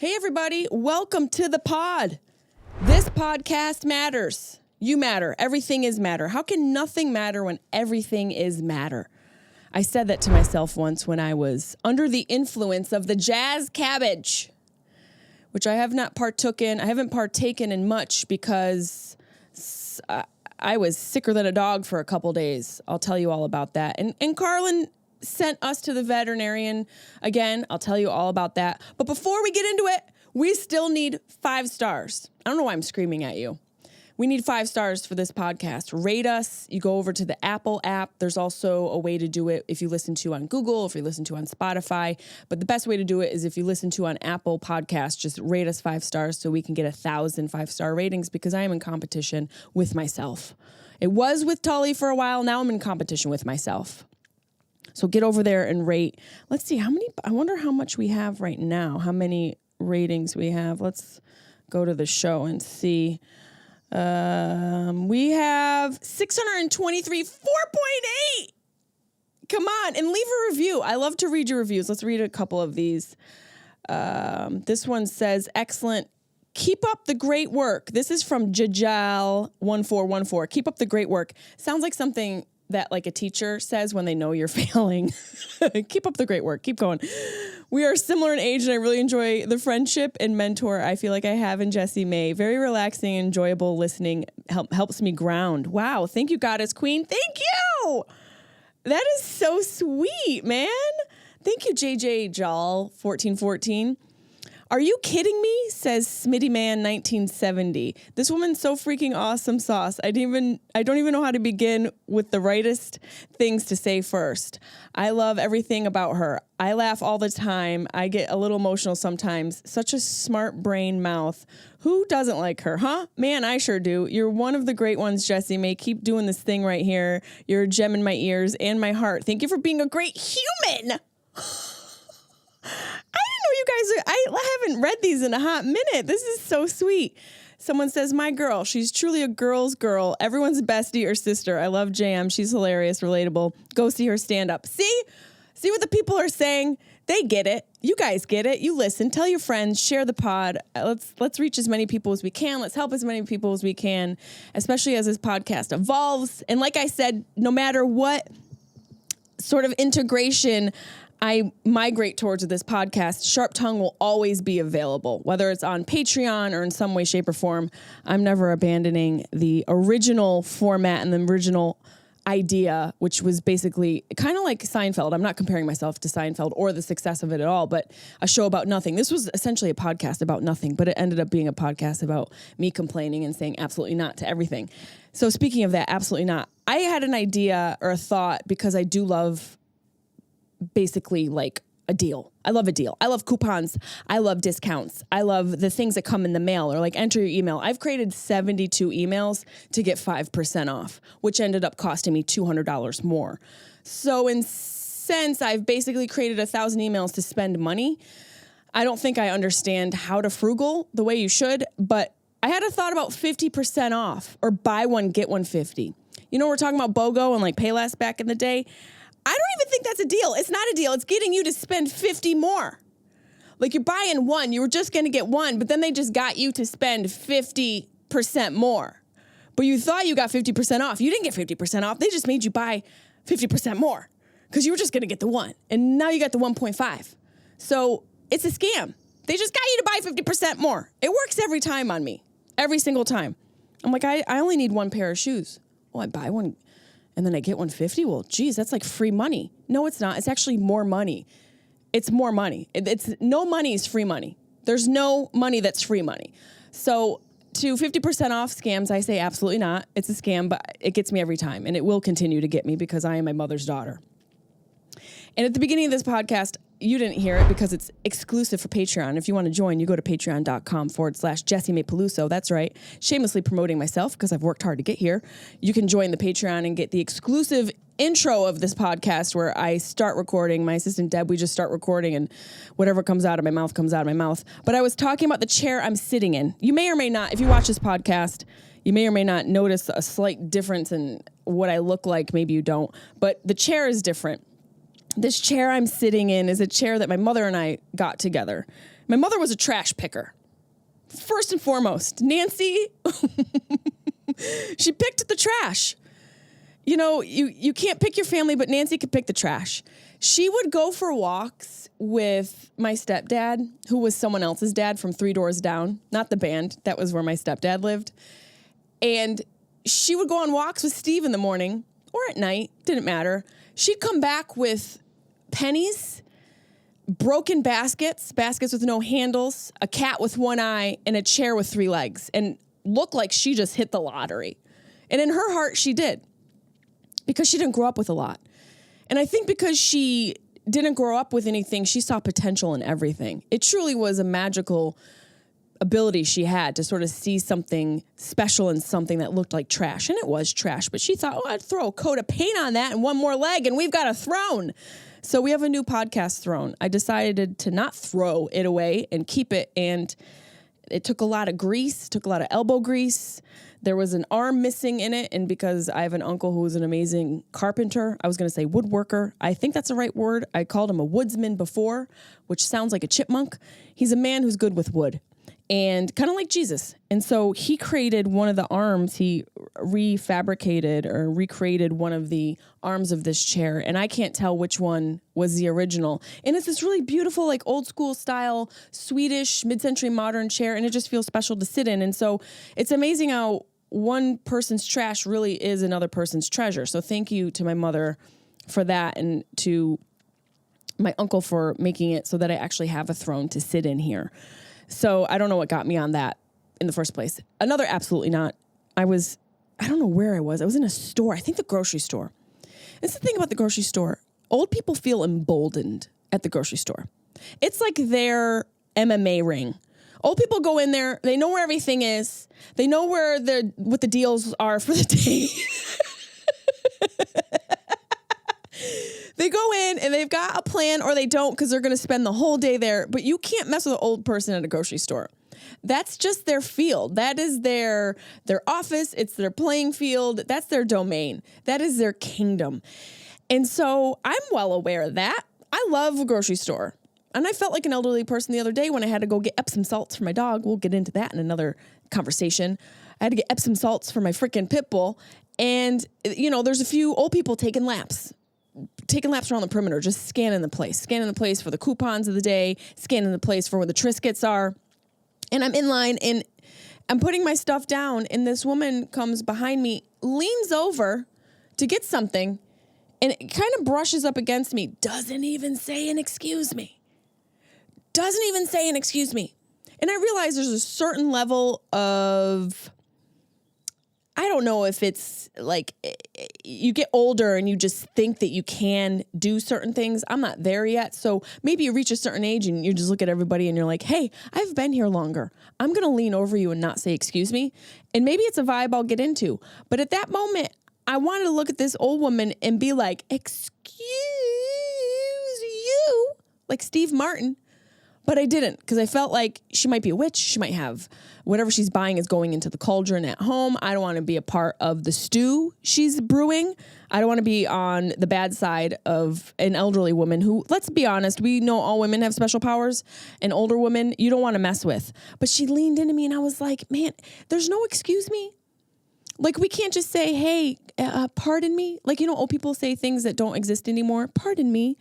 Hey, everybody. Welcome to the pod. This podcast matters. You matter. Everything is matter. How can nothing matter when everything is matter? I said that to myself once when I was under the influence of the jazz cabbage, which I have not partaken. I haven't partaken in much because I was sicker than a dog for a couple days. I'll tell you all about that. And Carlin sent us to the veterinarian again. I'll tell you all about that. But before we get into it, we still need 5 stars. I don't know why I'm screaming at you. We need 5 stars for this podcast. Rate us. You go over to the Apple app. There's also a way to do it if you listen to on Google, if you listen to on Spotify. But the best way to do it is if you listen to on Apple Podcasts, just rate us 5 stars so we can get 1,000 5-star ratings because I am in competition with myself. It was with Tully for a while. Now I'm in competition with myself. So get over there and rate. Let's see how many, I wonder how much we have right now, how many ratings we have. Let's go to the show and see. We have 623, 4.8. Come on, and leave a review. I love to read your reviews. Let's read a couple of these. This one says, excellent. Keep up the great work. This is from Jajal1414. Keep up the great work. Sounds like something that like a teacher says when they know you're failing. Keep up the great work. Keep going. We are similar in age and I really enjoy the friendship and mentor I feel like I have in Jessimae. Very relaxing, enjoyable listening. Helps me ground. Wow. Thank you, Goddess Queen. Thank you. That is so sweet, man. Thank you, JJ Jal 1414. Are you kidding me? Says Smitty Man 1970. This woman's so freaking awesome sauce. I don't even know how to begin with the rightest things to say first. I love everything about her. I laugh all the time. I get a little emotional sometimes. Such a smart brain mouth. Who doesn't like her, huh? Man, I sure do. You're one of the great ones, Jessimae. Keep doing this thing right here. You're a gem in my ears and my heart. Thank you for being a great human. You guys, I haven't read these in a hot minute. This is so sweet. Someone says, my girl, she's truly a girl's girl. Everyone's bestie or sister. I love Jam. She's hilarious, relatable. Go see her stand up. See what the people are saying? They get it. You guys get it. You listen. Tell your friends. Share the pod. Let's reach as many people as we can. Let's help as many people as we can, especially as this podcast evolves. And like I said, no matter what sort of integration I migrate towards this podcast, Sharp Tongue will always be available, whether it's on Patreon or in some way, shape, or form. I'm never abandoning the original format and the original idea, which was basically kind of like Seinfeld. I'm not comparing myself to Seinfeld or the success of it at all, but a show about nothing. This was essentially a podcast about nothing, but it ended up being a podcast about me complaining and saying absolutely not to everything. So speaking of that, absolutely not. I had an idea or a thought because I do love basically like a deal. I love a deal. I love coupons. I love discounts. I love the things that come in the mail or like enter your email. I've created 72 emails to get 5% off, which ended up costing me $200 more. So in sense, I've basically created 1,000 emails to spend money. I don't think I understand how to frugal the way you should, but I had a thought about 50% off or buy one, get one 50. You know, we're talking about BOGO and like Payless back in the day. I don't even think that's a deal. It's not a deal. It's getting you to spend 50 more. Like you're buying one, you were just going to get one, but then they just got you to spend 50% more. But you thought you got 50% off. You didn't get 50% off. They just made you buy 50% more because you were just going to get the one. And now you got the 1.5. So it's a scam. They just got you to buy 50% more. It works every time on me. Every single time. I'm like, I only need one pair of shoes. Oh, I buy one. And then I get 150. Well, geez, that's like free money. No, it's not. It's actually more money. It's more money. It's no money is free money. There's no money that's free money. So to 50% off scams, I say absolutely not. It's a scam, but it gets me every time. And it will continue to get me because I am my mother's daughter. And at the beginning of this podcast, you didn't hear it because it's exclusive for Patreon. If you want to join, you go to patreon.com/Jessimae Peluso. That's right. Shamelessly promoting myself because I've worked hard to get here. You can join the Patreon and get the exclusive intro of this podcast where I start recording. My assistant Deb, we just start recording and whatever comes out of my mouth comes out of my mouth. But I was talking about the chair I'm sitting in. You may or may not, if you watch this podcast, you may or may not notice a slight difference in what I look like. Maybe you don't. But the chair is different. This chair I'm sitting in is a chair that my mother and I got together. My mother was a trash picker. First and foremost, Nancy, she picked the trash. You know, you can't pick your family, but Nancy could pick the trash. She would go for walks with my stepdad, who was someone else's dad from 3 doors down. Not the band. That was where my stepdad lived. And she would go on walks with Steve in the morning or at night. Didn't matter. She'd come back with pennies, broken baskets with no handles, a cat with one eye, and a chair with 3 legs, and looked like she just hit the lottery. And in her heart, she did, because she didn't grow up with a lot. And I think because she didn't grow up with anything, she saw potential in everything. It truly was a magical ability she had to sort of see something special in something that looked like trash. And it was trash, but she thought, oh, I'd throw a coat of paint on that and one more leg, and we've got a throne. So we have a new podcast throne. I decided to not throw it away and keep it. And it took a lot of grease, took a lot of elbow grease. There was an arm missing in it. And because I have an uncle who was an amazing carpenter, I was going to say woodworker. I think that's the right word. I called him a woodsman before, which sounds like a chipmunk. He's a man who's good with wood. And kind of like Jesus. And so he created one of the arms. He refabricated or recreated one of the arms of this chair. And I can't tell which one was the original. And it's this really beautiful, like old school style, Swedish, mid-century modern chair. And it just feels special to sit in. And so it's amazing how one person's trash really is another person's treasure. So thank you to my mother for that, and to my uncle for making it so that I actually have a throne to sit in here. So I don't know what got me on that in the first place. Another absolutely not. I don't know where I was. I was in a store. I think the grocery store. It's the thing about the grocery store. Old people feel emboldened at the grocery store. It's like their MMA ring. Old people go in there. They know where everything is. They know what the deals are for the day. They go in and they've got a plan, or they don't, because they're going to spend the whole day there. But you can't mess with an old person at a grocery store. That's just their field. That is their office. It's their playing field. That's their domain. That is their kingdom. And so I'm well aware of that. I love a grocery store. And I felt like an elderly person the other day when I had to go get Epsom salts for my dog. We'll get into that in another conversation. I had to get Epsom salts for my freaking pit bull. And, you know, there's a few old people taking laps around the perimeter, just scanning the place for the coupons of the day, scanning the place for where the Triscuits are. And I'm in line and I'm putting my stuff down, and this woman comes behind me, leans over to get something, and it kind of brushes up against me. Doesn't even say an excuse me. And I realize there's a certain level of, I don't know if it's like you get older and you just think that you can do certain things. I'm not there yet. So maybe you reach a certain age and you just look at everybody and you're like, hey, I've been here longer. I'm going to lean over you and not say, excuse me. And maybe it's a vibe I'll get into. But at that moment, I wanted to look at this old woman and be like, excuse you, like Steve Martin. But I didn't, because I felt like she might be a witch. She might have whatever she's buying is going into the cauldron at home. I don't want to be a part of the stew she's brewing. I don't want to be on the bad side of an elderly woman who, let's be honest, we know all women have special powers. An older woman, you don't want to mess with. But she leaned into me and I was like, man, there's no excuse me. Like, we can't just say, hey, pardon me. Like, you know, old people say things that don't exist anymore. Pardon me.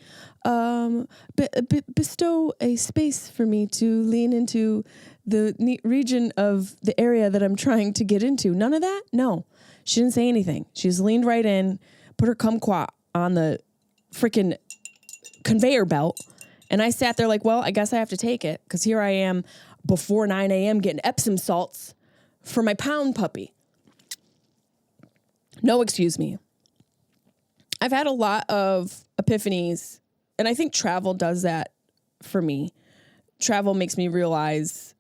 Bestow a space for me to lean into the region of the area that I'm trying to get into. None of that? No. She didn't say anything. She just leaned right in, put her kumquat on the freaking conveyor belt. And I sat there like, well, I guess I have to take it, because here I am before 9 a.m. getting Epsom salts for my pound puppy. No, excuse me. I've had a lot of epiphanies, and I think travel does that for me. Travel makes me realize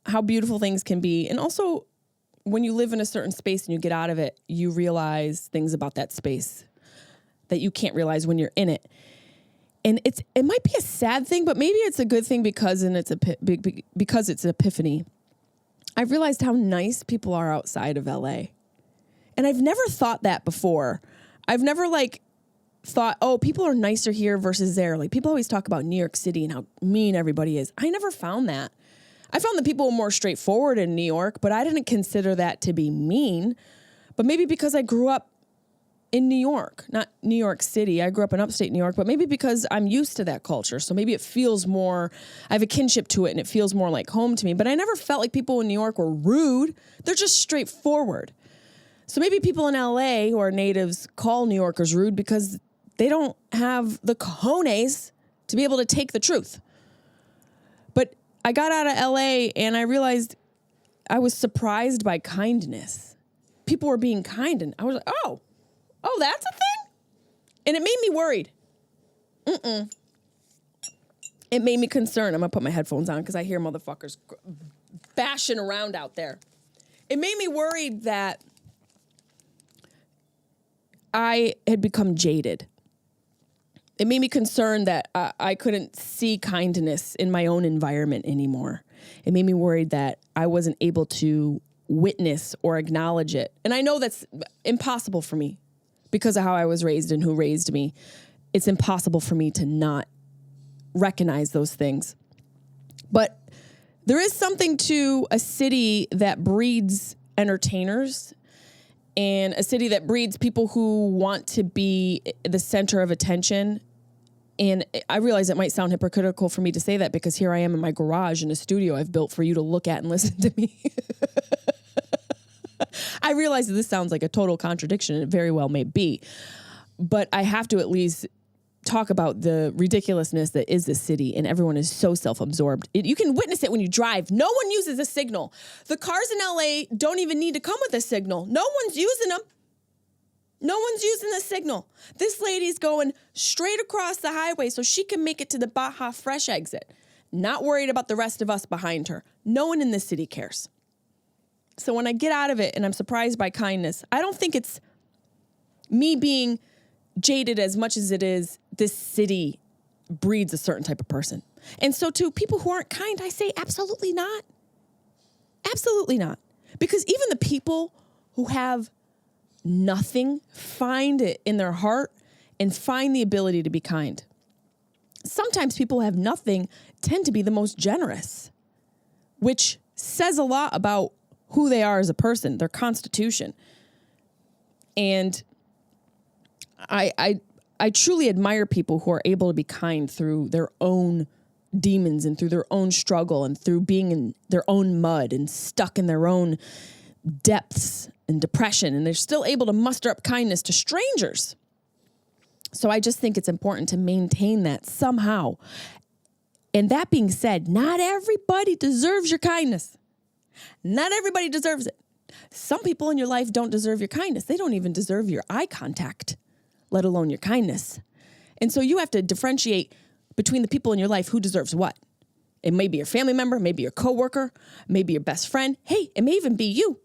how beautiful things can be. And also, when you live in a certain space and you get out of it, you realize things about that space that you can't realize when you're in it. And it might be a sad thing, but maybe it's a good thing because it's an epiphany. I've realized how nice people are outside of LA. And I've never thought that before. I've never thought, oh, people are nicer here versus there. Like people always talk about New York City and how mean everybody is. I never found that. I found that people were more straightforward in New York, but I didn't consider that to be mean. But maybe because I grew up in New York, not New York City. I grew up in upstate New York, but maybe because I'm used to that culture. So maybe it feels more, I have a kinship to it and it feels more like home to me. But I never felt like people in New York were rude. They're just straightforward. So maybe people in LA who are natives call New Yorkers rude because they don't have the cojones to be able to take the truth. But I got out of LA and I realized I was surprised by kindness. People were being kind and I was like, oh, that's a thing? And it made me worried. It made me concerned. I'm going to put my headphones on because I hear motherfuckers bashing around out there. It made me worried that I had become jaded. It made me concerned that I couldn't see kindness in my own environment anymore. It made me worried that I wasn't able to witness or acknowledge it. And I know that's impossible for me. Because of how I was raised and who raised me, it's impossible for me to not recognize those things. But there is something to a city that breeds entertainers and a city that breeds people who want to be the center of attention. And I realize it might sound hypocritical for me to say that because here I am in my garage in a studio I've built for you to look at and listen to me. I realize that this sounds like a total contradiction, and it very well may be. But I have to at least talk about the ridiculousness that is this city, and everyone is so self-absorbed. You can witness it when you drive. No one uses a signal. The cars in LA don't even need to come with a signal. No one's using them. No one's using the signal. This lady's going straight across the highway so she can make it to the Baja Fresh exit. Not worried about the rest of us behind her. No one in this city cares. So when I get out of it and I'm surprised by kindness, I don't think it's me being jaded as much as it is this city breeds a certain type of person. And so to people who aren't kind, I say absolutely not. Absolutely not. Because even the people who have nothing find it in their heart and find the ability to be kind. Sometimes people who have nothing tend to be the most generous, which says a lot about who they are as a person, their constitution. And I truly admire people who are able to be kind through their own demons and through their own struggle and through being in their own mud and stuck in their own depths and depression. And they're still able to muster up kindness to strangers. So I just think it's important to maintain that somehow. And that being said, not everybody deserves your kindness. Not everybody deserves it. Some people in your life don't deserve your kindness. They don't even deserve your eye contact, let alone your kindness. And so you have to differentiate between the people in your life who deserves what. It may be your family member, maybe your coworker, maybe your best friend. Hey, it may even be you.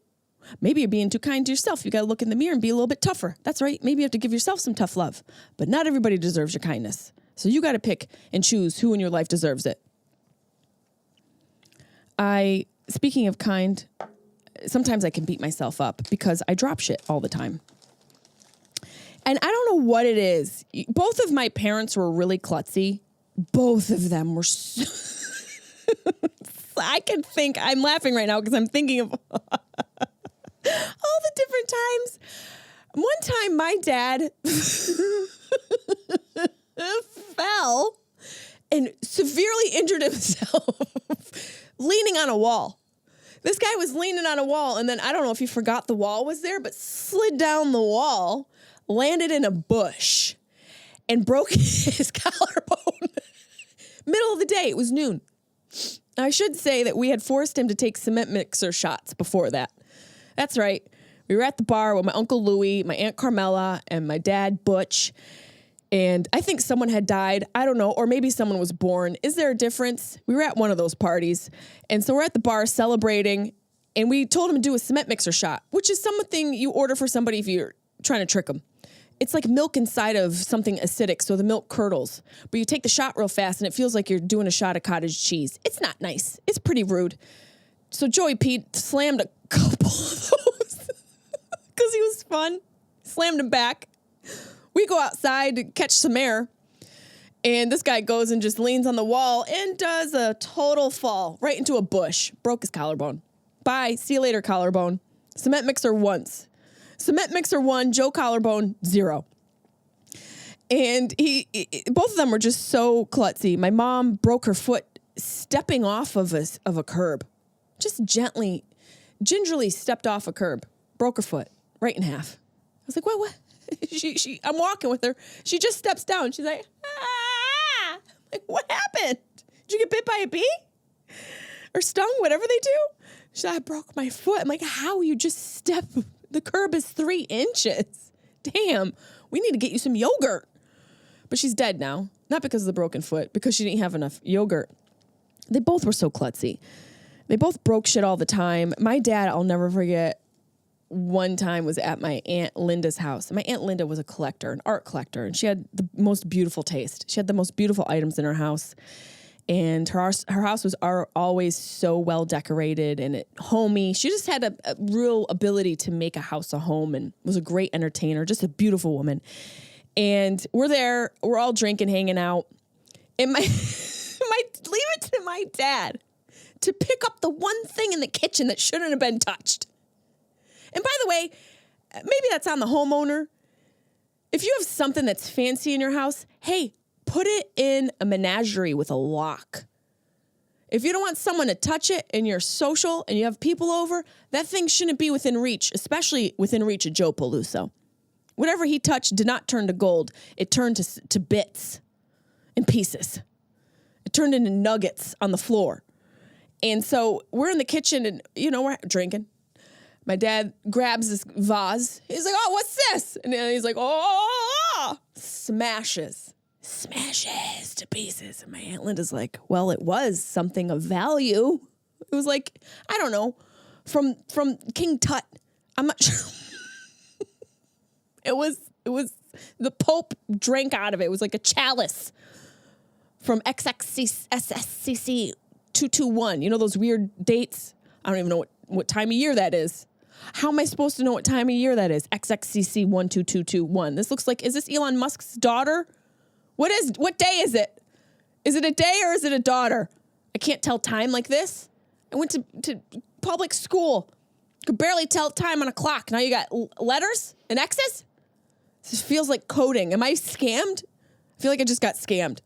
Maybe you're being too kind to yourself. You got to look in the mirror and be a little bit tougher. That's right. Maybe you have to give yourself some tough love. But not everybody deserves your kindness. So you got to pick and choose who in your life deserves it. Speaking of kind, sometimes I can beat myself up because I drop shit all the time. And I don't know what it is. Both of my parents were really klutzy. Both of them were I'm laughing right now because I'm thinking of all the different times. One time my dad fell and severely injured himself leaning on a wall. This guy was leaning on a wall, and then I don't know if he forgot the wall was there, but slid down the wall, landed in a bush, and broke his collarbone. Middle of the day, it was noon. I should say that we had forced him to take cement mixer shots before that. That's right. We were at the bar with my Uncle Louie, my Aunt Carmela, and my dad, Butch. And I think someone had died. I don't know. Or maybe someone was born. Is there a difference? We were at one of those parties. And so we're at the bar celebrating. And we told him to do a cement mixer shot, which is something you order for somebody if you're trying to trick them. It's like milk inside of something acidic, so the milk curdles. But you take the shot real fast, and it feels like you're doing a shot of cottage cheese. It's not nice. It's pretty rude. So Joey Pete slammed a couple of those because he was fun. Slammed him back. We go outside to catch some air. And this guy goes and just leans on the wall and does a total fall right into a bush. Broke his collarbone. Bye. See you later, collarbone. Cement mixer once. Cement mixer 1, Joe collarbone 0. And both of them were just so klutzy. My mom broke her foot stepping off of a curb. Just gingerly stepped off a curb. Broke her foot right in half. I was like, what? I'm walking with her. She just steps down. She's like, ah! Like, what happened? Did you get bit by a bee? Or stung? Whatever they do? She's like, I broke my foot. I'm like, how? You just step. The curb is 3 inches. Damn. We need to get you some yogurt. But she's dead now. Not because of the broken foot, because she didn't have enough yogurt. They both were so klutzy. They both broke shit all the time. My dad, I'll never forget, one time was at my Aunt Linda's house. My Aunt Linda was a collector, an art collector, and she had the most beautiful taste. She had the most beautiful items in her house. And her house was always so well decorated and homey. She just had a real ability to make a house a home and was a great entertainer, just a beautiful woman. And we're there, we're all drinking, hanging out. And leave it to my dad to pick up the one thing in the kitchen that shouldn't have been touched. And by the way, maybe that's on the homeowner. If you have something that's fancy in your house, hey, put it in a menagerie with a lock. If you don't want someone to touch it and you're social and you have people over, that thing shouldn't be within reach, especially within reach of Joe Peluso. Whatever he touched did not turn to gold. It turned to bits and pieces. It turned into nuggets on the floor. And so we're in the kitchen and, we're drinking. My dad grabs this vase. He's like, oh, what's this? And then he's like, oh, smashes to pieces. And my Aunt Linda's like, well, it was something of value. It was like, I don't know, from King Tut. I'm not sure. It was the Pope drank out of it. It was like a chalice from XXCC 221. You know those weird dates? I don't even know what time of year that is. How am I supposed to know what time of year that is? XXCC 12221. This looks like, is this Elon Musk's daughter? What day is it? Is it a day or is it a daughter? I can't tell time like this. I went to public school. Could barely tell time on a clock. Now you got letters and X's? This feels like coding. Am I scammed? I feel like I just got scammed.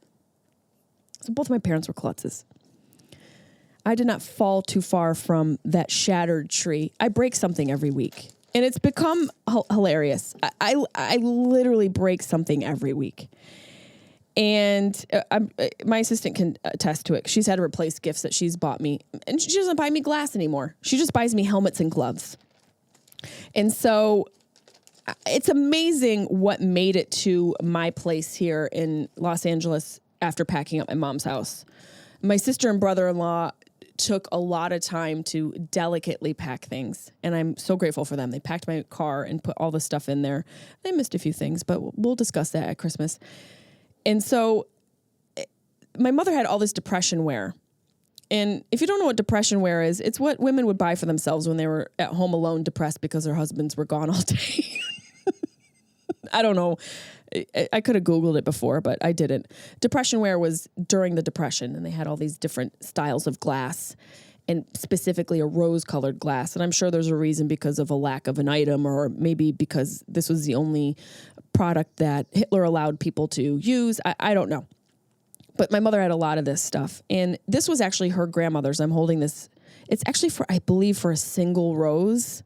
So both my parents were klutzes. I did not fall too far from that shattered tree. I break something every week. And it's become hilarious. I literally break something every week. And my assistant can attest to it. She's had to replace gifts that she's bought me. And she doesn't buy me glass anymore. She just buys me helmets and gloves. And so it's amazing what made it to my place here in Los Angeles after packing up my mom's house. My sister and brother-in-law took a lot of time to delicately pack things, and I'm so grateful for them. They packed my car and put all the stuff in there. They missed a few things, but we'll discuss that at Christmas. And so my mother had all this depression wear. And if you don't know what depression wear is, it's what women would buy for themselves when they were at home alone, depressed because their husbands were gone all day. I don't know. I could have Googled it before, but I didn't. Depression wear was during the Depression, and they had all these different styles of glass, and specifically a rose-colored glass. And I'm sure there's a reason because of a lack of an item, or maybe because this was the only product that Hitler allowed people to use. I don't know. But my mother had a lot of this stuff. And this was actually her grandmother's. I'm holding this. It's actually I believe for a single rose,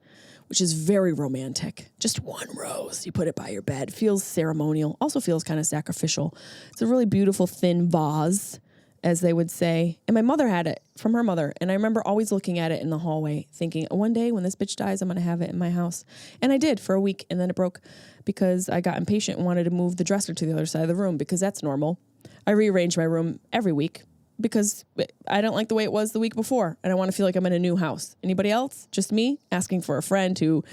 which is very romantic. Just one rose. You put it by your bed. Feels ceremonial. Also feels kind of sacrificial. It's a really beautiful thin vase, as they would say. And my mother had it from her mother. And I remember always looking at it in the hallway thinking, one day when this bitch dies, I'm going to have it in my house. And I did for a week. And then it broke because I got impatient and wanted to move the dresser to the other side of the room because that's normal. I rearrange my room every week because I don't like the way it was the week before. And I want to feel like I'm in a new house. Anybody else? Just me asking for a friend who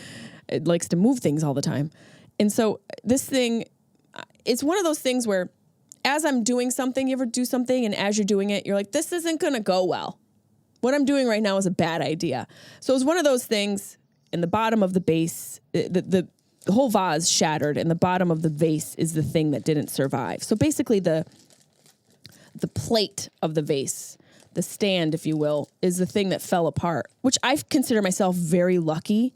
likes to move things all the time. And so this thing, it's one of those things where as I'm doing something, you ever do something and as you're doing it, you're like, this isn't going to go well. What I'm doing right now is a bad idea. So it was one of those things in the bottom of the base, the the whole vase shattered, and the bottom of the vase is the thing that didn't survive. So basically the plate of the vase, the stand, if you will, is the thing that fell apart, which I consider myself very lucky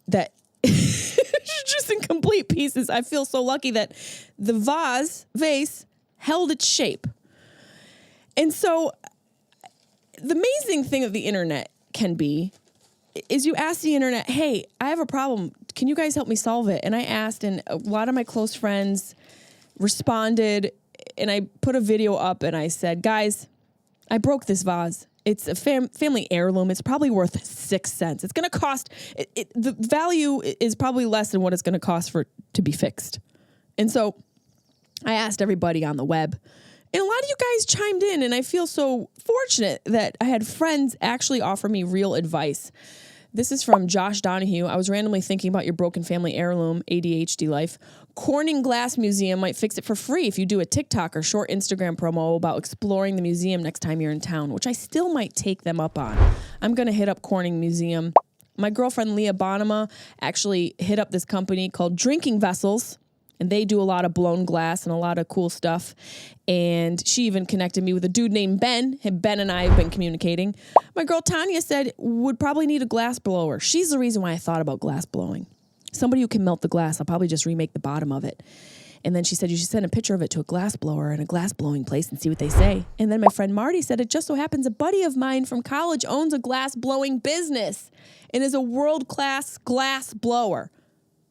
that just in complete pieces. I feel so lucky that the vase held its shape. And so the amazing thing of the internet can be is you ask the internet, hey, I have a problem. Can you guys help me solve it? And I asked, and a lot of my close friends responded, and I put a video up and I said, guys, I broke this vase. It's a family heirloom. It's probably worth 6 cents. It's going to cost, the value is probably less than what it's going to cost for it to be fixed. And so I asked everybody on the web, and a lot of you guys chimed in, and I feel so fortunate that I had friends actually offer me real advice. This is from Josh Donahue. I was randomly thinking about your broken family heirloom, ADHD life. Corning Glass Museum might fix it for free if you do a TikTok or short Instagram promo about exploring the museum next time you're in town, which I still might take them up on. I'm going to hit up Corning Museum. My girlfriend Leah Bonema actually hit up this company called Drinking Vessels, and they do a lot of blown glass and a lot of cool stuff. And she even connected me with a dude named Ben. Ben and I have been communicating. My girl Tanya said would probably need a glass blower. She's the reason why I thought about glass blowing. Somebody who can melt the glass. I'll probably just remake the bottom of it. And then she said you should send a picture of it to a glass blower and a glass blowing place and see what they say. And then my friend Marty said it just so happens a buddy of mine from college owns a glass blowing business and is a world-class glass blower.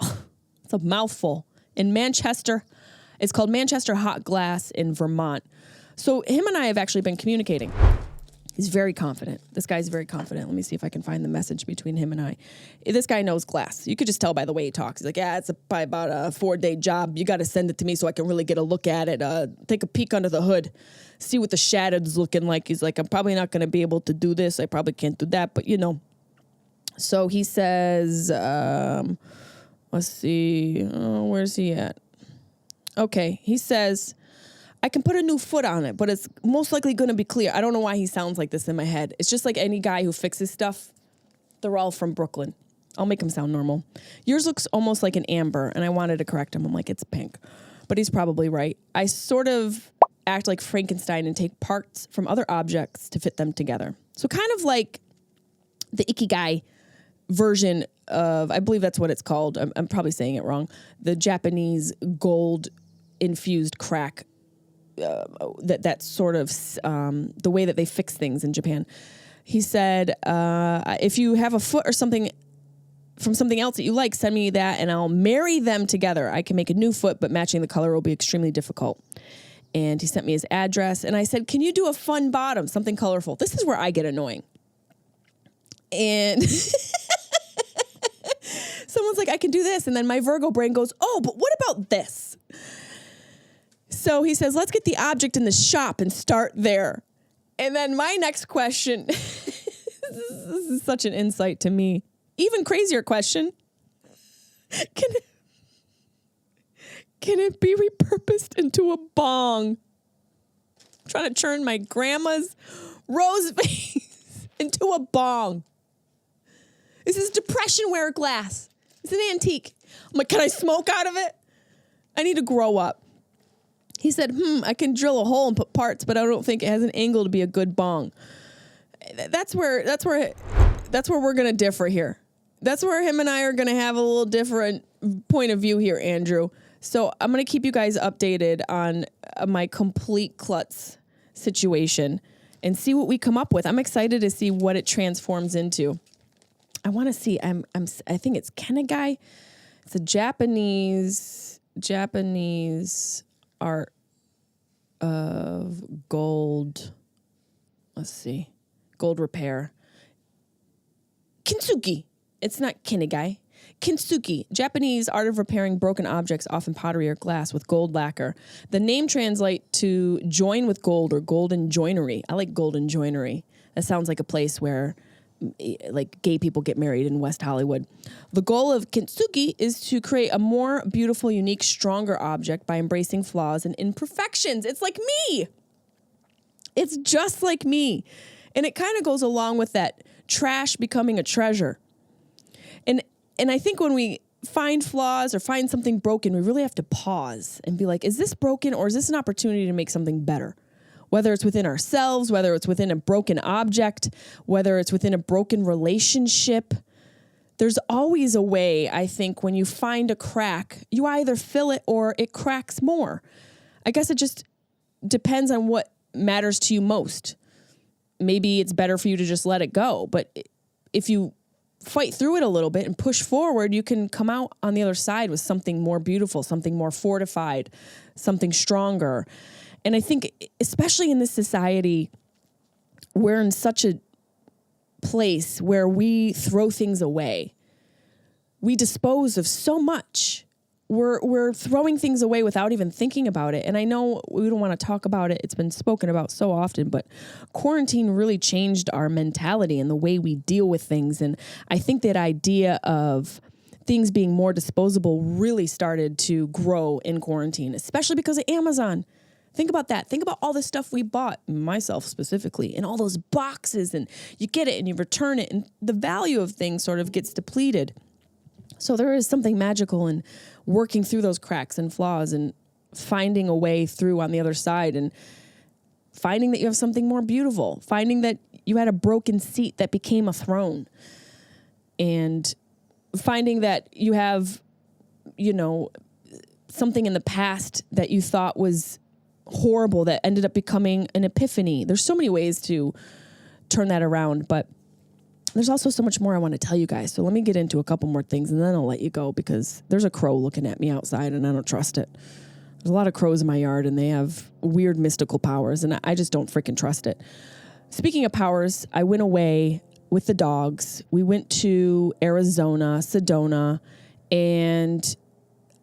It's a mouthful. In Manchester, it's called Manchester Hot Glass in Vermont. So him and I have actually been communicating. He's very confident. This guy's very confident. Let me see if I can find the message between him and I. This guy knows glass. You could just tell by the way he talks. He's like, yeah, it's probably about a 4-day job. You got to send it to me so I can really get a look at it. Take a peek under the hood. See what the shattered's looking like. He's like, I'm probably not going to be able to do this. I probably can't do that, but you know. So he says, let's see. Where's he at? Okay. He says, I can put a new foot on it, but it's most likely going to be clear. I don't know why he sounds like this in my head. It's just like any guy who fixes stuff. They're all from Brooklyn. I'll make him sound normal. Yours looks almost like an amber, and I wanted to correct him. I'm like, it's pink. But he's probably right. I sort of act like Frankenstein and take parts from other objects to fit them together. So kind of like the Ikigai version of, I believe that's what it's called. I'm probably saying it wrong. The Japanese gold infused crack. That's sort of the way that they fix things in Japan. He said, if you have a foot or something from something else that you like, send me that and I'll marry them together. I can make a new foot, but matching the color will be extremely difficult. And he sent me his address and I said, can you do a fun bottom, something colorful? This is where I get annoying. And someone's like, I can do this. And then my Virgo brain goes, oh, but what about this? So he says, let's get the object in the shop and start there. And then my next question, this is such an insight to me. Even crazier question. Can it be repurposed into a bong? I'm trying to turn my grandma's rose vase into a bong. This is depression wear glass. It's an antique. I'm like, can I smoke out of it? I need to grow up. He said, I can drill a hole and put parts, but I don't think it has an angle to be a good bong. That's where we're going to differ here. That's where him and I are going to have a little different point of view here, Andrew. So I'm going to keep you guys updated on my complete klutz situation and see what we come up with. I'm excited to see what it transforms into. I want to see, I think it's Kenegai. It's a Japanese art of gold. Let's see. Gold repair. Kintsugi. It's not Kenegai. Kintsugi. Japanese art of repairing broken objects, often pottery or glass, with gold lacquer. The name translates to join with gold or golden joinery. I like golden joinery. That sounds like a place where like gay people get married in West Hollywood. The goal of kintsugi is to create a more beautiful, unique, stronger object by embracing flaws and imperfections. It's like me. It's just like me. And it kind of goes along with that trash becoming a treasure. And I think when we find flaws or find something broken, we really have to pause and be like, is this broken or is this an opportunity to make something better? Whether it's within ourselves, whether it's within a broken object, whether it's within a broken relationship, there's always a way, I think, when you find a crack, you either fill it or it cracks more. I guess it just depends on what matters to you most. Maybe it's better for you to just let it go. But if you fight through it a little bit and push forward, you can come out on the other side with something more beautiful, something more fortified, something stronger. And I think, especially in this society, we're in such a place where we throw things away. We dispose of so much. We're throwing things away without even thinking about it. And I know we don't want to talk about it. It's been spoken about so often, but quarantine really changed our mentality and the way we deal with things. And I think that idea of things being more disposable really started to grow in quarantine, especially because of Amazon. Think about that. Think about all the stuff we bought, myself specifically, in all those boxes, and you get it and you return it, and the value of things sort of gets depleted. So there is something magical in working through those cracks and flaws and finding a way through on the other side, and finding that you have something more beautiful, finding that you had a broken seat that became a throne, and finding that you have, something in the past that you thought was horrible that ended up becoming an epiphany. There's so many ways to turn that around, but there's also so much more I want to tell you guys. So let me get into a couple more things and then I'll let you go, because there's a crow looking at me outside and I don't trust it. There's a lot of crows in my yard and they have weird mystical powers and I just don't freaking trust it. Speaking of powers, I went away with the dogs. We went to Arizona, Sedona, and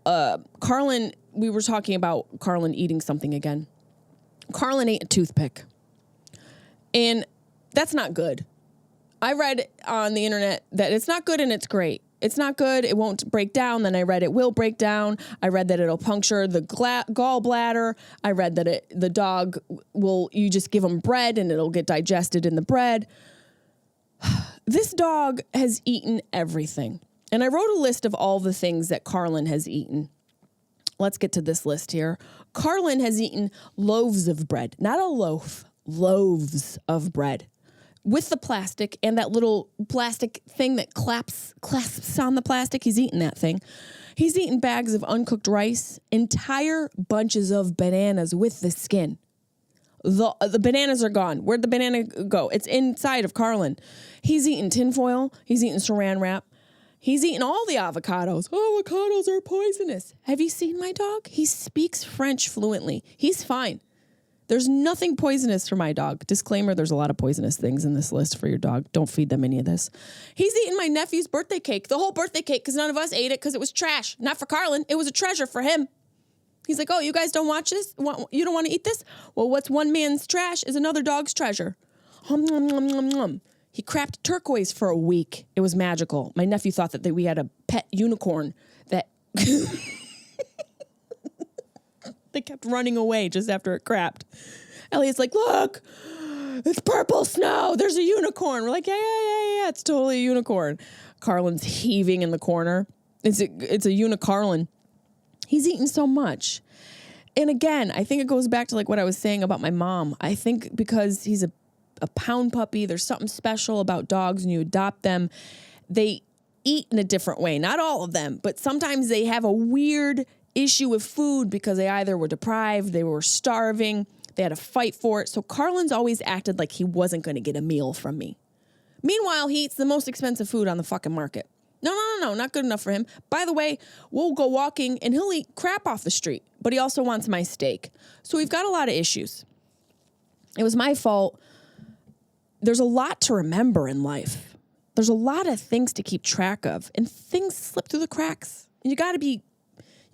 Carlin, we were talking about Carlin eating something again. Carlin ate a toothpick. And that's not good. I read on the internet that it's not good and it's great. It's not good. It won't break down. Then I read it will break down. I read that it'll puncture the gallbladder. I read that the dog you just give him bread and it'll get digested in the bread. This dog has eaten everything. And I wrote a list of all the things that Carlin has eaten. Let's get to this list here. Carlin has eaten loaves of bread, not a loaf, loaves of bread with the plastic and that little plastic thing that clasps on the plastic. He's eaten that thing. He's eaten bags of uncooked rice, entire bunches of bananas with the skin. The bananas are gone. Where'd the banana go? It's inside of Carlin. He's eaten tinfoil. He's eaten saran wrap. He's eaten all the avocados. Avocados are poisonous. Have you seen my dog? He speaks French fluently. He's fine. There's nothing poisonous for my dog. Disclaimer, there's a lot of poisonous things in this list for your dog. Don't feed them any of this. He's eaten my nephew's birthday cake, the whole birthday cake, because none of us ate it because it was trash. Not for Carlin. It was a treasure for him. He's like, oh, you guys don't watch this? You don't want to eat this? Well, what's one man's trash is another dog's treasure. Hum, nom, nom, nom, nom. He crapped turquoise for a week. It was magical. My nephew thought that we had a pet unicorn that they kept running away just after it crapped. Elliot's like, look, it's purple snow. There's a unicorn. We're like, yeah. It's totally a unicorn. Carlin's heaving in the corner. It's a unicarlin. He's eaten so much. And again, I think it goes back to like what I was saying about my mom. I think because he's a pound puppy, there's something special about dogs and you adopt them. They eat in a different way. Not all of them, but sometimes they have a weird issue with food because they either were deprived, they were starving, they had to fight for it. So Carlin's always acted like he wasn't going to get a meal from me. Meanwhile, he eats the most expensive food on the fucking market. No, not good enough for him. By the way, we'll go walking and he'll eat crap off the street, but he also wants my steak. So we've got a lot of issues. It was my fault. There's a lot to remember in life. There's a lot of things to keep track of, and things slip through the cracks. And you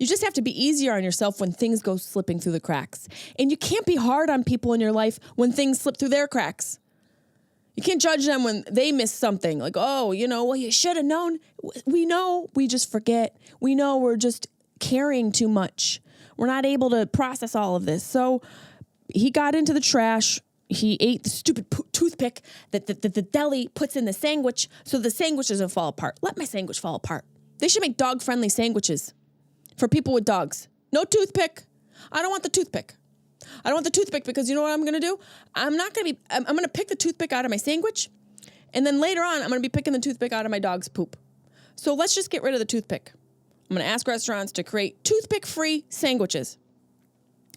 just have to be easier on yourself when things go slipping through the cracks. And you can't be hard on people in your life when things slip through their cracks. You can't judge them when they miss something. Like, oh, well, you should have known. We know, we just forget. We know we're just carrying too much. We're not able to process all of this. So he got into the trash. He ate the stupid toothpick that the deli puts in the sandwich so the sandwich doesn't fall apart. Let my sandwich fall apart. They should make dog-friendly sandwiches for people with dogs. No toothpick. I don't want the toothpick. I don't want the toothpick because you know what I'm going to do? I'm going to pick the toothpick out of my sandwich, and then later on, I'm going to be picking the toothpick out of my dog's poop. So let's just get rid of the toothpick. I'm going to ask restaurants to create toothpick-free sandwiches.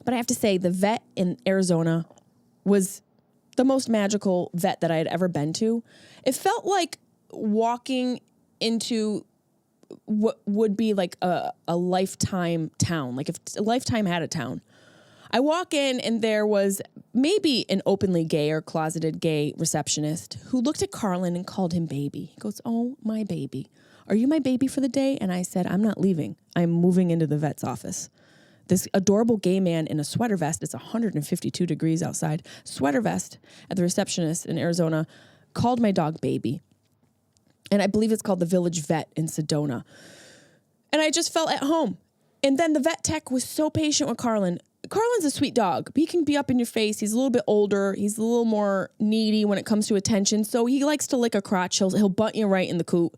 But I have to say, the vet in Arizona was the most magical vet that I had ever been to. It felt like walking into what would be like a Lifetime town, like if Lifetime had a town. I walk in and there was maybe an openly gay or closeted gay receptionist who looked at Carlin and called him baby. He goes, "Oh, my baby. Are you my baby for the day?" And I said, "I'm not leaving. I'm moving into the vet's office." This adorable gay man in a sweater vest, it's 152 degrees outside, sweater vest at the receptionist in Arizona, called my dog baby. And I believe it's called the Village Vet in Sedona. And I just felt at home. And then the vet tech was so patient with Carlin. Carlin's a sweet dog, but he can be up in your face. He's a little bit older. He's a little more needy when it comes to attention. So he likes to lick a crotch. He'll butt you right in the coot.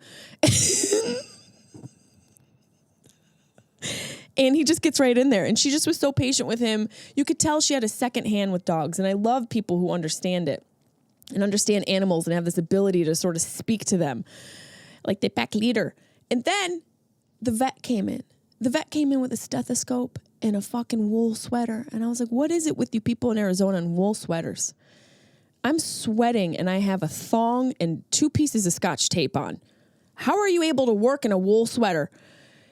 And he just gets right in there. And she just was so patient with him. You could tell she had a second hand with dogs. And I love people who understand it and understand animals and have this ability to sort of speak to them like the pack leader. And then the vet came in. The vet came in with a stethoscope and a fucking wool sweater. And I was like, what is it with you people in Arizona and wool sweaters? I'm sweating and I have a thong and 2 pieces of Scotch tape on. How are you able to work in a wool sweater?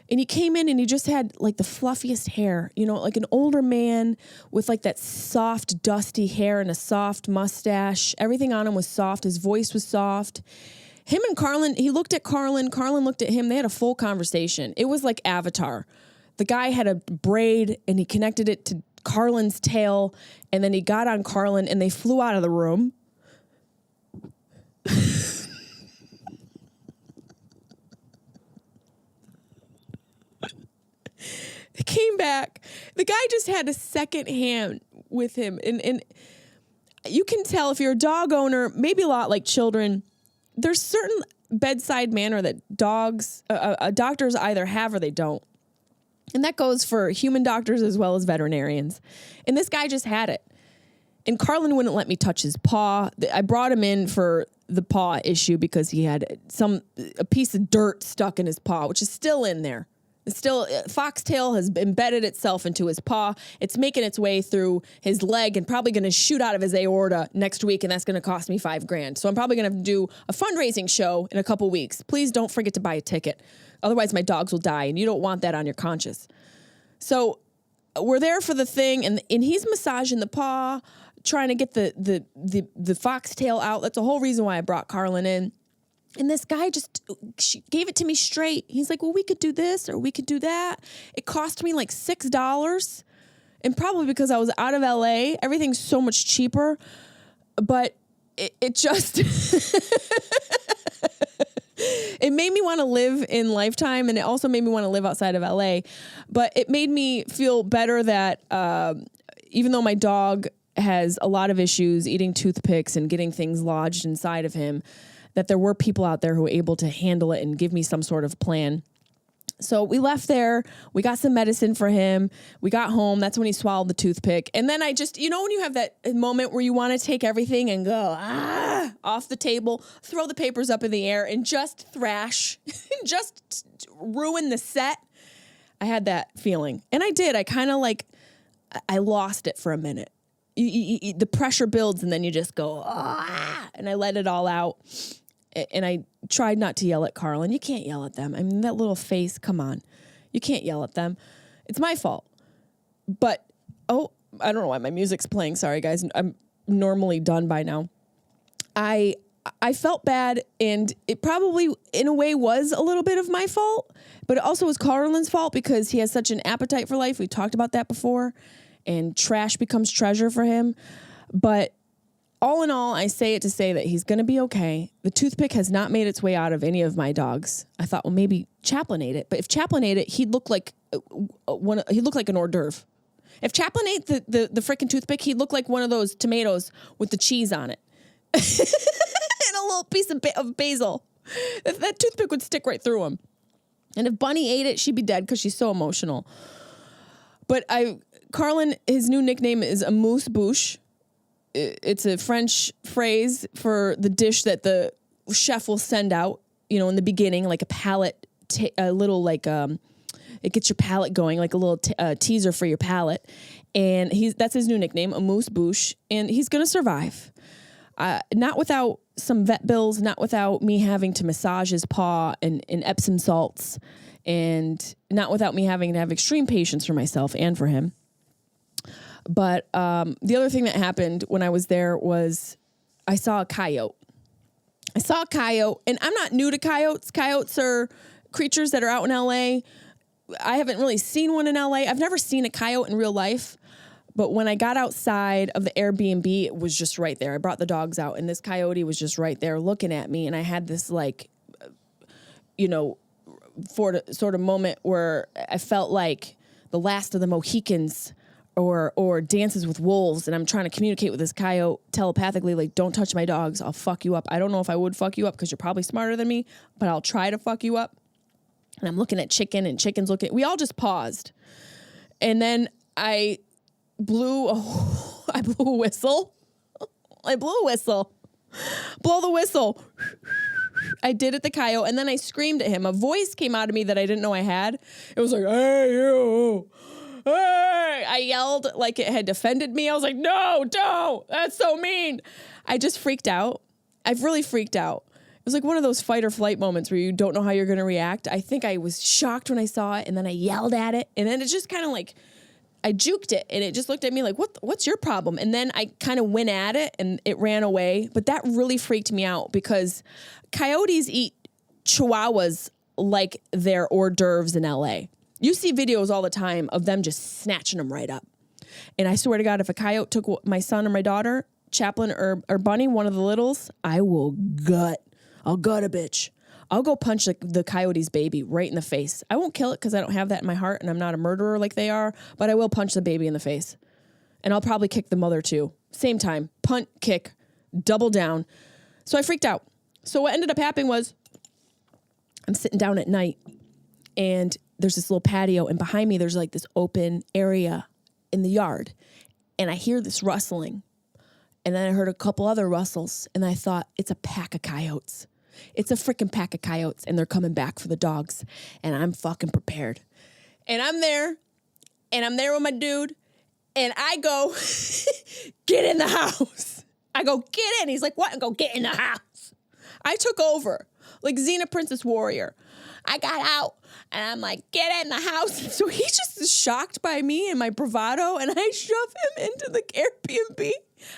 And he came in and he just had like the fluffiest hair, you know, like an older man with like that soft, dusty hair and a soft mustache. Everything on him was soft. His voice was soft. Him and Carlin, he looked at Carlin. Carlin looked at him. They had a full conversation. It was like Avatar. The guy had a braid and he connected it to Carlin's tail. And then he got on Carlin and they flew out of the room. They came back. The guy just had a second hand with him. And you can tell if you're a dog owner, maybe a lot like children, there's certain bedside manner that doctors either have or they don't. And that goes for human doctors as well as veterinarians. And this guy just had it. And Carlin wouldn't let me touch his paw. I brought him in for the paw issue because he had a piece of dirt stuck in his paw, which is still in there. It's still, foxtail has embedded itself into his paw. It's making its way through his leg and probably going to shoot out of his aorta next week, and that's going to cost me $5,000. So I'm probably going to have to do a fundraising show in a couple weeks. Please don't forget to buy a ticket. Otherwise, my dogs will die, and you don't want that on your conscience. So we're there for the thing, and he's massaging the paw, trying to get the foxtail out. That's the whole reason why I brought Carlin in. And this guy she gave it to me straight. He's like, well, we could do this or we could do that. It cost me like $6. And probably because I was out of LA, everything's so much cheaper. But it just, it made me want to live in Lifetime. And it also made me want to live outside of LA. But it made me feel better that even though my dog has a lot of issues eating toothpicks and getting things lodged inside of him, that there were people out there who were able to handle it and give me some sort of plan. So we left there. We got some medicine for him. We got home. That's when he swallowed the toothpick. And then I just, you know, when you have that moment where you want to take everything and go, off the table, throw the papers up in the air and just thrash, just ruin the set. I had that feeling. And I did. I kind of like, I lost it for a minute. The pressure builds and then you just go, and I let it all out. And I tried not to yell at Carlin. You can't yell at them. I mean, that little face, come on. You can't yell at them. It's my fault. But, I don't know why my music's playing. Sorry, guys. I'm normally done by now. I felt bad, and it probably, in a way, was a little bit of my fault. But it also was Carlin's fault because he has such an appetite for life. We talked about that before. And trash becomes treasure for him. But all in all, I say it to say that he's going to be okay. The toothpick has not made its way out of any of my dogs. I thought, well, maybe Chaplin ate it. But if Chaplin ate it, he'd look like an hors d'oeuvre. If Chaplin ate the freaking toothpick, he'd look like one of those tomatoes with the cheese on it. And a little piece of basil. That toothpick would stick right through him. And if Bunny ate it, she'd be dead because she's so emotional. But Carlin, his new nickname is amuse bouche. It's a French phrase for the dish that the chef will send out, in the beginning, like a palate, a little like, it gets your palate going, like a little teaser for your palate. And that's his new nickname, amuse bouche. And he's going to survive. Not without some vet bills, not without me having to massage his paw and Epsom salts, and not without me having to have extreme patience for myself and for him. But the other thing that happened when I was there was I saw a coyote. And I'm not new to coyotes. Coyotes are creatures that are out in LA. I haven't really seen one in LA. I've never seen a coyote in real life. But when I got outside of the Airbnb, it was just right there. I brought the dogs out, and this coyote was just right there looking at me. And I had this, sort of moment where I felt like the last of the Mohicans or Dances with Wolves. And I'm trying to communicate with this coyote telepathically, like, don't touch my dogs. I'll fuck you up. I don't know if I would fuck you up because you're probably smarter than me, but I'll try to fuck you up. And I'm looking at Chicken, and Chicken's looking. We all just paused. And then I blew a whistle. Blow the whistle. I did at the coyote, and then I screamed at him. A voice came out of me that I didn't know I had. It was like, hey, you. Hey. I yelled like it had offended me. I was like, no, don't. That's so mean. I just freaked out. I've really freaked out. It was like one of those fight or flight moments where you don't know how you're going to react. I think I was shocked when I saw it, and then I yelled at it, and then it just kind of like, I juked it, and it just looked at me like, what's your problem? And then I kind of went at it, and it ran away. But that really freaked me out because coyotes eat chihuahuas like they're hors d'oeuvres in LA. You see videos all the time of them just snatching them right up. And I swear to God, if a coyote took my son or my daughter, Chaplin or Bunny, one of the littles, I'll gut a bitch. I'll go punch the coyote's baby right in the face. I won't kill it because I don't have that in my heart and I'm not a murderer like they are, but I will punch the baby in the face. And I'll probably kick the mother too. Same time. Punt, kick, double down. So I freaked out. So what ended up happening was I'm sitting down at night and there's this little patio, and behind me there's like this open area in the yard. And I hear this rustling. And then I heard a couple other rustles, and I thought, it's a pack of coyotes. It's a freaking pack of coyotes, and they're coming back for the dogs. And I'm fucking prepared. And I'm there with my dude, and I go, get in the house. I go, get in. He's like, what? I go, get in the house. I took over like Xena Princess Warrior. I got out, and I'm like, get in the house. So he just is shocked by me and my bravado, and I shove him into the Airbnb.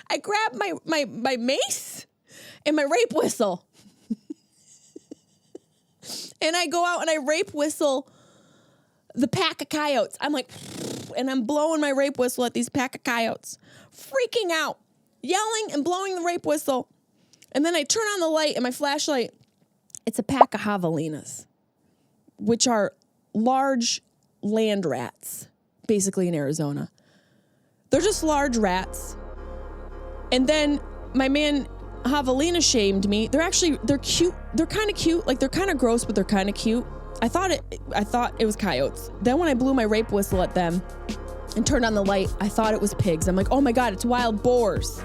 I grab my mace and my rape whistle. And I go out and I rape whistle the pack of coyotes. I'm like, and I'm blowing my rape whistle at these pack of coyotes, freaking out, yelling and blowing the rape whistle. And then I turn on the light and my flashlight. It's a pack of javelinas, which are large land rats, basically in Arizona. They're just large rats. And then my man Javelina shamed me. They're cute. They're kind of cute. Like, they're kind of gross, but they're kind of cute. I thought it was coyotes. Then when I blew my rape whistle at them and turned on the light, I thought it was pigs. I'm like, oh my God, it's wild boars.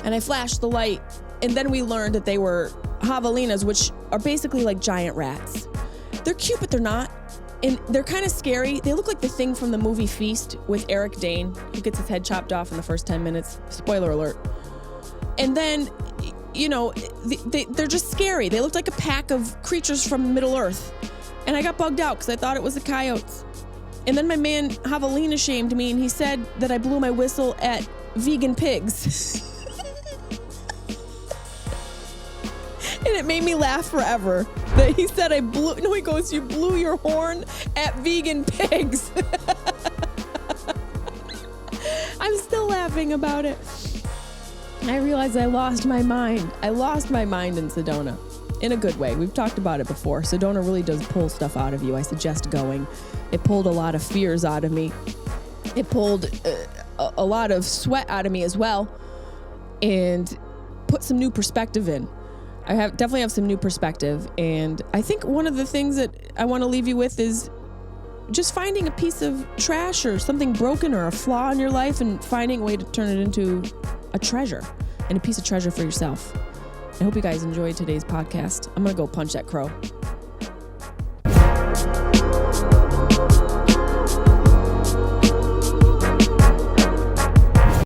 And I flashed the light, and then we learned that they were javelinas, which are basically like giant rats. They're cute, but they're not. And they're kind of scary. They look like the thing from the movie Feast with Eric Dane, who gets his head chopped off in the first 10 minutes. Spoiler alert. And then, they're just scary. They looked like a pack of creatures from Middle Earth. And I got bugged out because I thought it was the coyotes. And then my man Javelina shamed me, and he said that I blew my whistle at vegan pigs. And it made me laugh forever. That he said he goes, you blew your horn at vegan pigs. I'm still laughing about it. I realized I lost my mind. I lost my mind in Sedona. In a good way. We've talked about it before. Sedona really does pull stuff out of you. I suggest going. It pulled a lot of fears out of me. It pulled a lot of sweat out of me as well. And put some new perspective in. I definitely have some new perspective. And I think one of the things that I want to leave you with is just finding a piece of trash or something broken or a flaw in your life and finding a way to turn it into a treasure and a piece of treasure for yourself. I hope you guys enjoyed today's podcast. I'm going to go punch that crow.